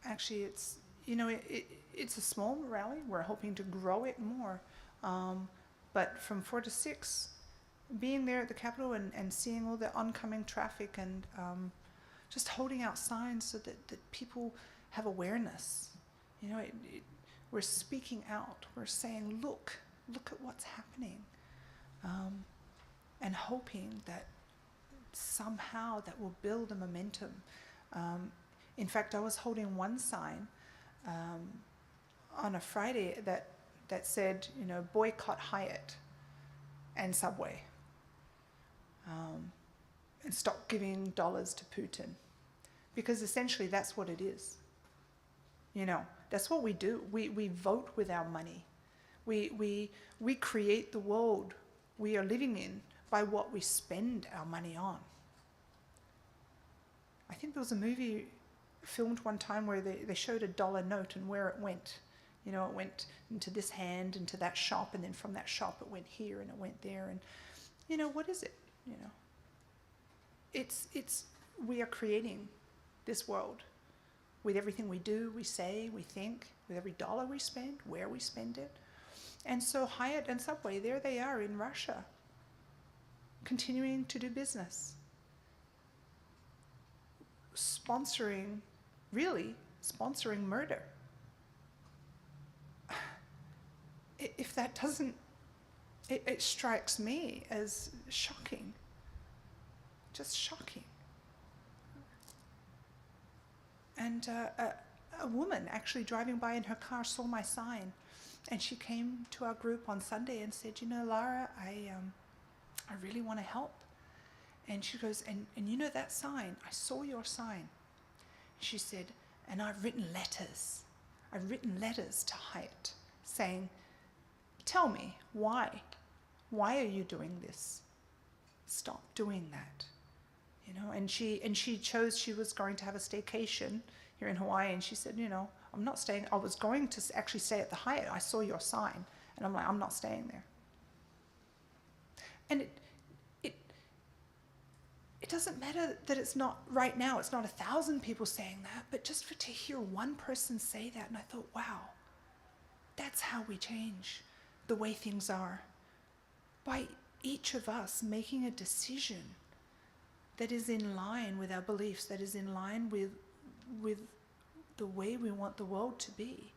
actually it's a small rally. We're hoping to grow it more. But from 4 to 6, being there at the Capitol and seeing all the oncoming traffic and just holding out signs so that people have awareness. We're speaking out. We're saying, look at what's happening. And hoping that somehow that will build a momentum. In fact, I was holding one sign on a Friday that said, boycott Hyatt and Subway. And stop giving dollars to Putin. Because essentially that's what it is. That's what we do. We vote with our money. We create the world we are living in by what we spend our money on. I think there was a movie filmed one time where they showed a dollar note and where it went. It went into this hand, into that shop, and then from that shop it went here and it went there. And what is it? It's we are creating this world with everything we do, we say, we think, with every dollar we spend, where we spend it. And so Hyatt and Subway, there they are in Russia, continuing to do business, sponsoring murder. If that doesn't, it strikes me as shocking. Just shocking. And a woman actually driving by in her car saw my sign, and she came to our group on Sunday and said, Lara, I really want to help. And she goes, and that sign, I saw your sign. She said, And I've written letters. I've written letters to Hyatt saying, tell me, why? Why are you doing this? Stop doing that. You know, and she chose she was going to have a staycation here in Hawaii, and she said, you know, I'm not staying. I was going to actually stay at the Hyatt. I saw your sign, and I'm like, I'm not staying there. And it doesn't matter that it's not right now. It's not 1,000 people saying that, but just to hear one person say that, and I thought, wow, that's how we change the way things are. By each of us making a decision that is in line with our beliefs, that is in line with the way we want the world to be.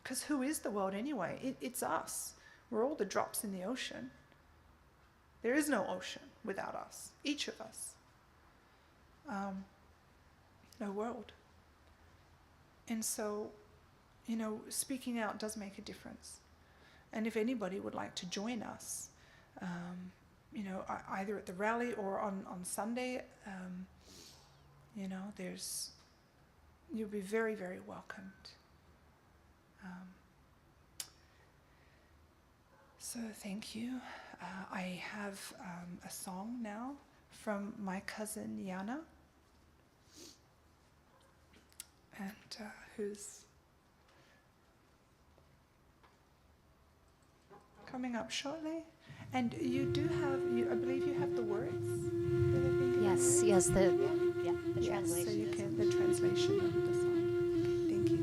Because who is the world anyway? It's us. We're all the drops in the ocean. There is no ocean without us, each of us. No world. And so, you know, speaking out does make a difference. And if anybody would like to join us, you know, either at the rally or on Sunday, you know, you'll be very, very welcomed. So thank you. I have a song now from my cousin Yana, and who's coming up shortly. And you do have, I believe you have the words that have been given. Yes, yes, the translation. So you can, the translation of the song. Thank you.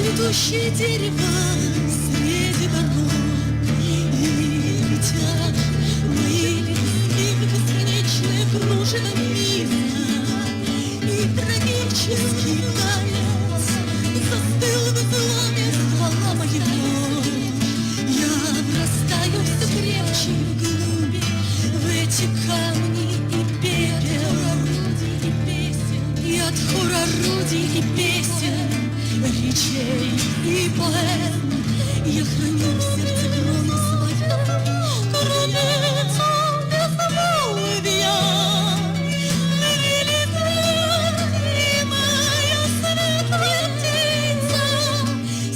Цветущие дерева среди дорог, и летят мои листки в бесконечное кружево мира, и трагический танец застыл в изломе ствола моего. Я врастаю все крепче вглубь в эти камни и пепел, и от хор орудий и песен, речей и поэм я храню в сердце крону своем, границу безмолвия. И моя светлая птица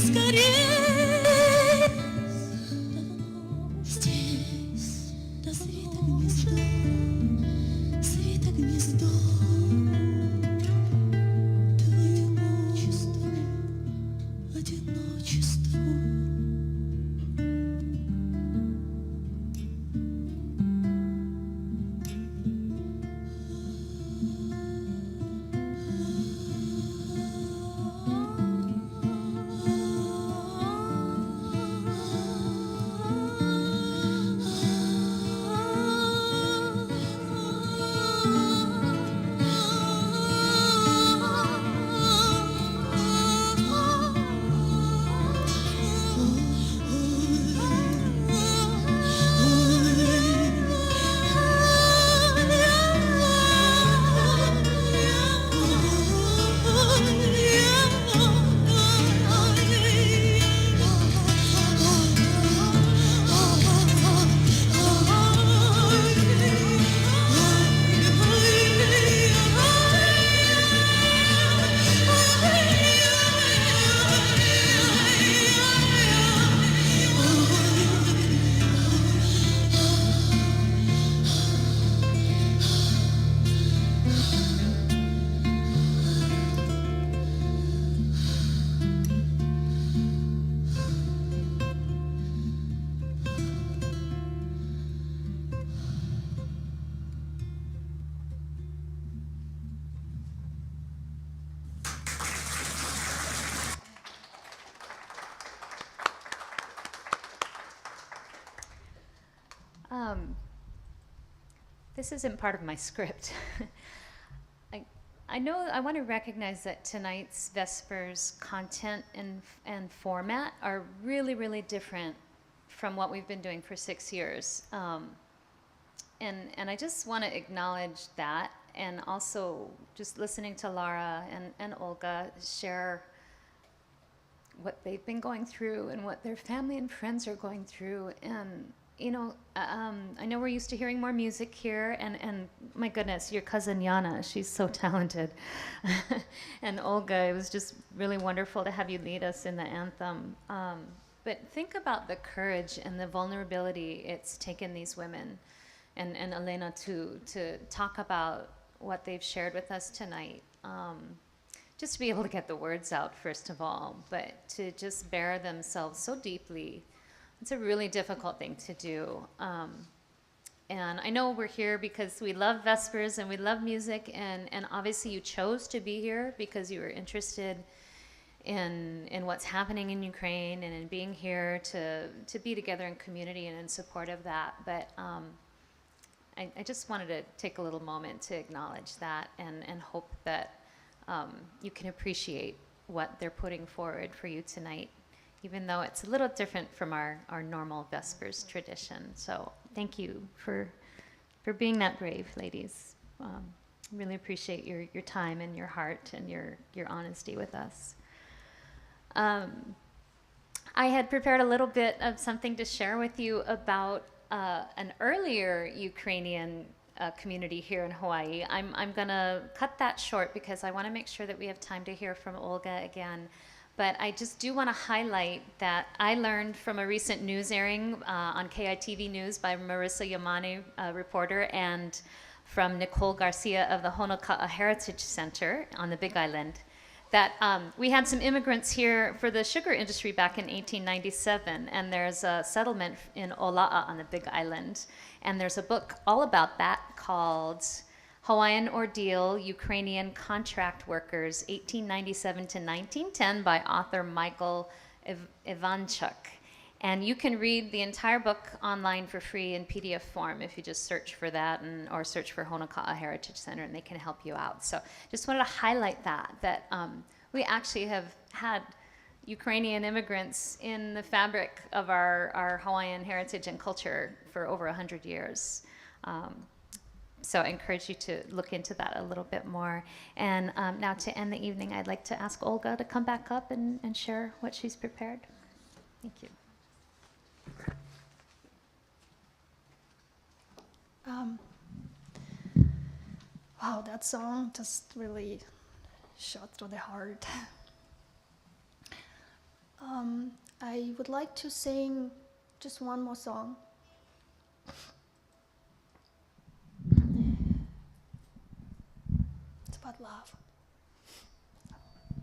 скорее здесь дозрит гнездо, свито гнездо твоему чувству, одиночеству. This isn't part of my script. I know I want to recognize that tonight's Vespers content and format are really, really different from what we've been doing for 6 years. And I just want to acknowledge that, and also just listening to Lara and Olga share what they've been going through and what their family and friends are going through. And I know we're used to hearing more music here, and my goodness, your cousin Yana, she's so talented. And Olga, it was just really wonderful to have you lead us in the anthem. But think about the courage and the vulnerability it's taken these women and Elena to talk about what they've shared with us tonight. Just to be able to get the words out, first of all, but to just bear themselves so deeply. It's a really difficult thing to do. And I know we're here because we love Vespers and we love music, and obviously you chose to be here because you were interested in what's happening in Ukraine and in being here to be together in community and in support of that. But I just wanted to take a little moment to acknowledge that and hope that you can appreciate what they're putting forward for you tonight, even though it's a little different from our normal Vespers tradition. So thank you for being that brave, ladies. Really appreciate your time and your heart and your honesty with us. I had prepared a little bit of something to share with you about an earlier Ukrainian community here in Hawaii. I'm going to cut that short because I want to make sure that we have time to hear from Olga again. But I just do want to highlight that I learned from a recent news airing on KITV News by Marissa Yamane, a reporter, and from Nicole Garcia of the Honoka'a Heritage Center on the Big Island, that we had some immigrants here for the sugar industry back in 1897, and there's a settlement in Ola'a on the Big Island, and there's a book all about that called Hawaiian Ordeal, Ukrainian Contract Workers, 1897 to 1910 by author Michael Ivanchuk. And you can read the entire book online for free in PDF form if you just search for that or search for Honoka'a Heritage Center, and they can help you out. So just wanted to highlight that we actually have had Ukrainian immigrants in the fabric of our Hawaiian heritage and culture for over 100 years. So I encourage you to look into that a little bit more. And now to end the evening, I'd like to ask Olga to come back up and share what she's prepared. Thank you. Wow, that song just really shot through the heart. I would like to sing just one more song. It's about love,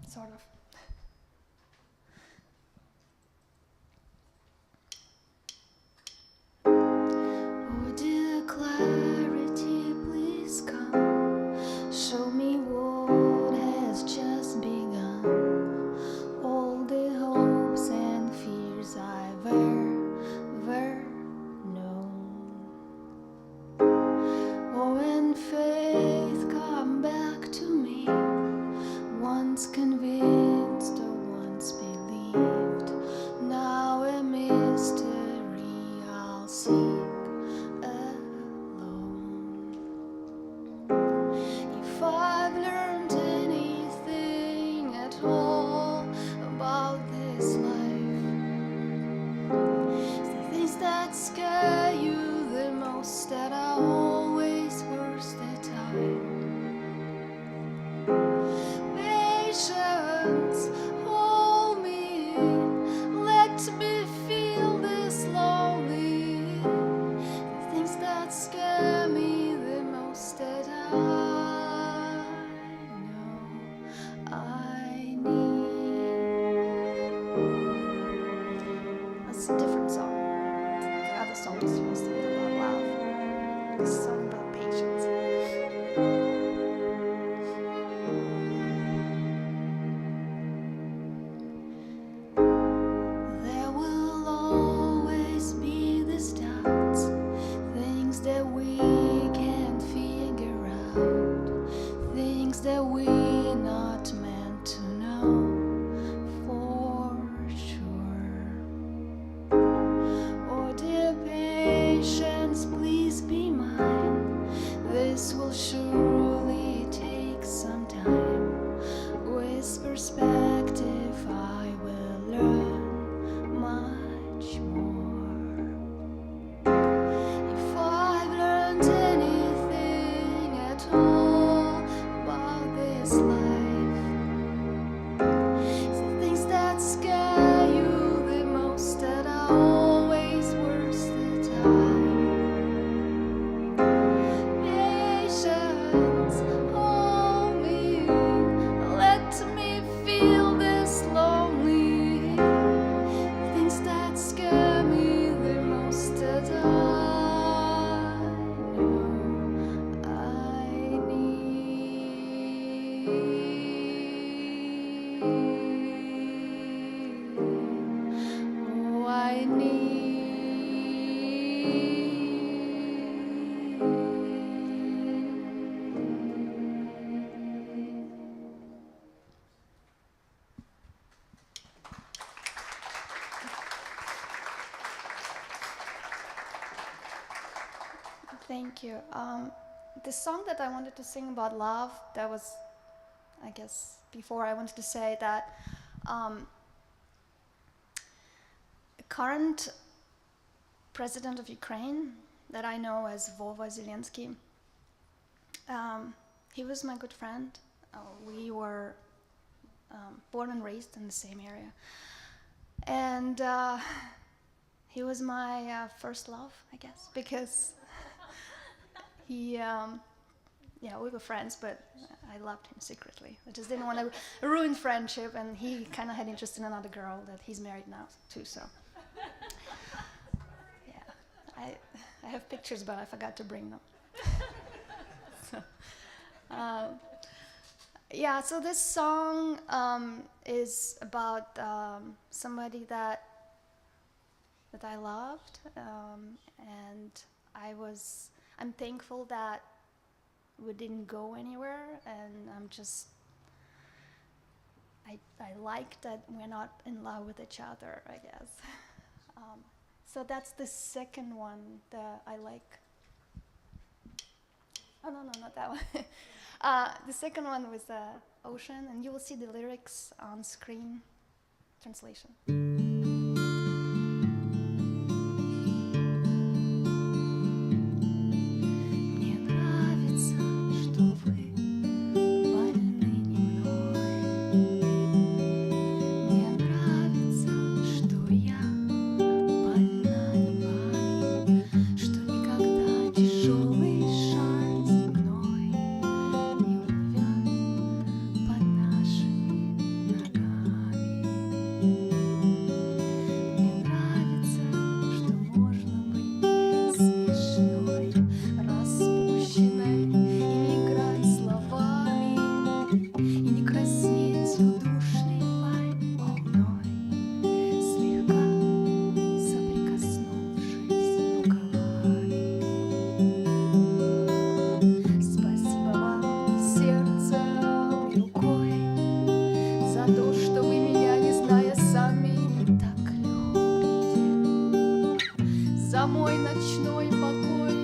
sort of. Oh, dear clarity, please come. Show me what has just begun. All the hopes and fears I've ever known. Oh, and faith, come back to me. Once convinced or once believed, now a mystery I'll seek alone. If I've learned anything at all about this life, it's the things that scare you the most that are always worth the time. Patience, hold me, let me feel this lonely. The things that scare me the most that I know I need. That's a different song. The other song is supposed to be about love. This song patience, please be mine. This will surely take some time. With perspective, I will learn much more. If I've learned anything at all about this life, it's the things that scare you the most that are always worth the time. Patience, hold me, let me feel this lonely. Things that scare me the most that I know I need. Oh, I need. Thank you. The song that I wanted to sing about love, that was, I guess, before I wanted to say that the current president of Ukraine that I know as Vova Zelensky, he was my good friend. We were born and raised in the same area. And he was my first love, I guess, because he, yeah, we were friends, but I loved him secretly. I just didn't want to ruin friendship, and he kind of had interest in another girl that he's married now too, so. Yeah, I have pictures, but I forgot to bring them. So, yeah, so this song is about somebody that I loved, and I'm thankful that we didn't go anywhere, and I like that we're not in love with each other, I guess. So that's the second one that I like. Oh, no, not that one. The second one was Ocean, and you will see the lyrics on screen. Translation. Мне нравится, что вы больны не мной. Мне нравится, что я больна не вами, что никогда тяжелый шар земной не увяз под нашими ногами. Мне нравится, что можно быть смешной, распущенной и не играть словами, и не краснеть удушливой волной, слегка соприкоснувшись рукавами. Спасибо вам сердцем и рукой за то, что вы меня, не зная сами, так любите, за мой ночной покой,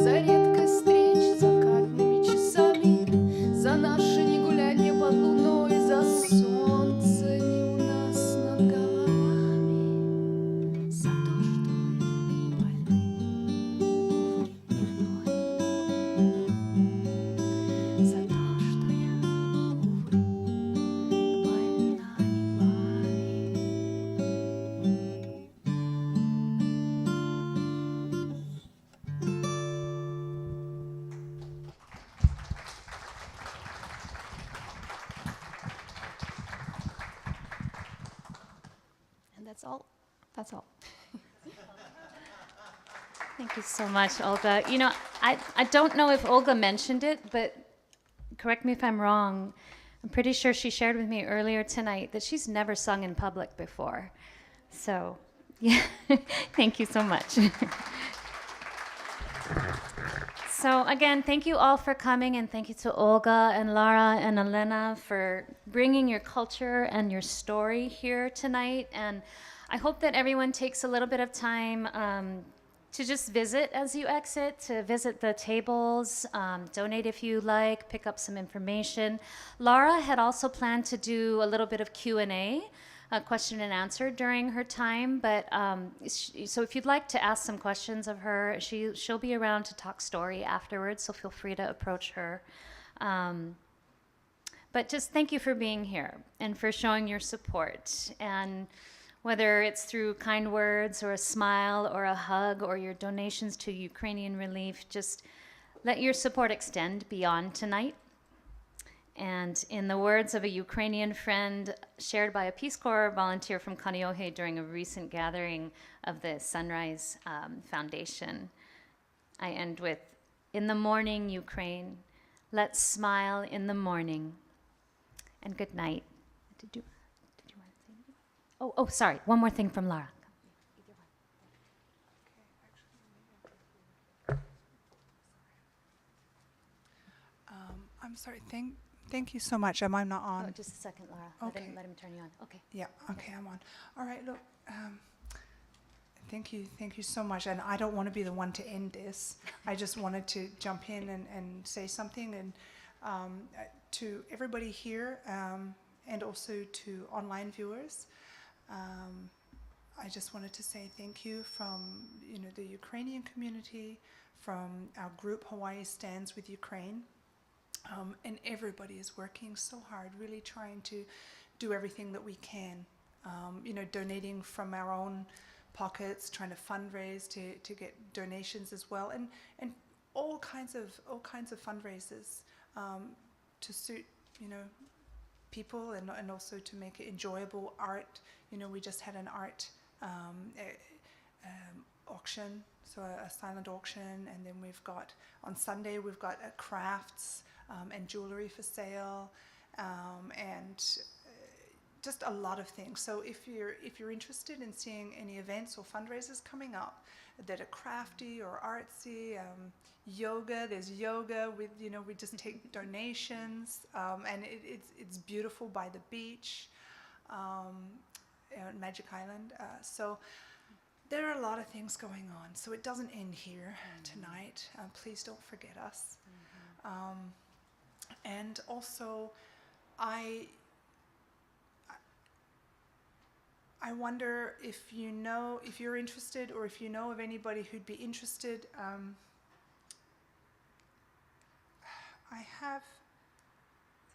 за редкость встреч с закатными часами, за наше негулянье под луной, за солнце не у нас над головами, за то, что вы больны, увы, не мной, за то, что я, увы, больна не вами. And that's all. That's all. Thank you so much, Olga. You know, I don't know if Olga mentioned it, but correct me if I'm wrong. I'm pretty sure she shared with me earlier tonight that she's never sung in public before. So, yeah, thank you so much. So again, thank you all for coming, and thank you to Olga and Lara and Elena for bringing your culture and your story here tonight. And I hope that everyone takes a little bit of time to just visit as you exit, to visit the tables, donate if you like, pick up some information. Laura had also planned to do a little bit of Q&A, question and answer during her time, but so if you'd like to ask some questions of her, she'll be around to talk story afterwards, so feel free to approach her. But just thank you for being here and for showing your support. And whether it's through kind words or a smile or a hug or your donations to Ukrainian relief, just let your support extend beyond tonight. And in the words of a Ukrainian friend shared by a Peace Corps volunteer from Kaneohe during a recent gathering of the Sunrise Foundation, I end with, "In the morning, Ukraine, let's smile in the morning." And good night. Did you want to say anything? Oh, sorry. One more thing from Laura. I'm sorry. Thank you so much. Am I not on? Oh, just a second, Laura. Okay. Let him turn you on. Okay. Yeah. Okay, I'm on. All right. Look. Thank you so much. And I don't want to be the one to end this. I just wanted to jump in and say something, and to everybody here, and also to online viewers. I just wanted to say thank you from the Ukrainian community, from our group Hawaii Stands with Ukraine. And everybody is working so hard, really trying to do everything that we can. Donating from our own pockets, trying to fundraise to get donations as well, and all kinds of fundraisers to suit people, and also to make it enjoyable. Art, we just had an art auction, so a silent auction, and then on Sunday we've got crafts and jewelry for sale, and just a lot of things. So if you're interested in seeing any events or fundraisers coming up that are crafty or artsy, yoga, there's yoga with we just take donations, and it's beautiful by the beach, on Magic Island. So there are a lot of things going on. So it doesn't end here tonight. Please don't forget us. And also, I wonder if you're interested, or if you know of anybody who'd be interested. I have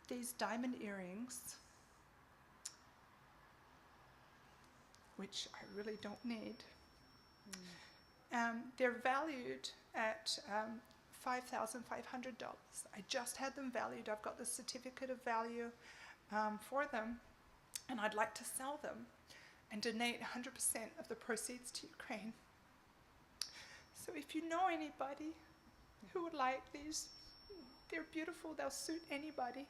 these diamond earrings, which I really don't need. They're valued at $5,500. I just had them valued. I've got the certificate of value for them, and I'd like to sell them and donate 100% of the proceeds to Ukraine. So if you know anybody who would like these, they're beautiful, they'll suit anybody.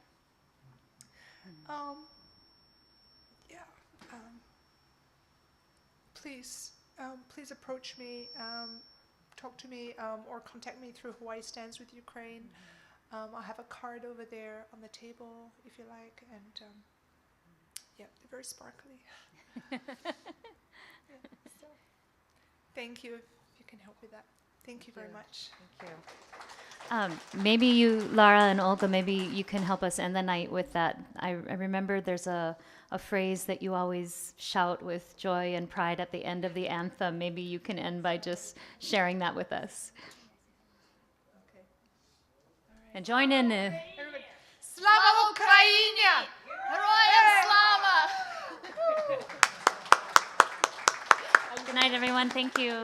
Please approach me, talk to me, or contact me through Hawaii Stands with Ukraine. I have a card over there on the table if you like, and they're very sparkly. So, thank you if you can help with that. Thank you very much. Thank you. Maybe you, Lara and Olga, maybe you can help us end the night with that. I remember there's a phrase that you always shout with joy and pride at the end of the anthem. Maybe you can end by just sharing that with us. Okay. All right. And join in. Everybody. Slava Ukraini! Good night, everyone. Thank you.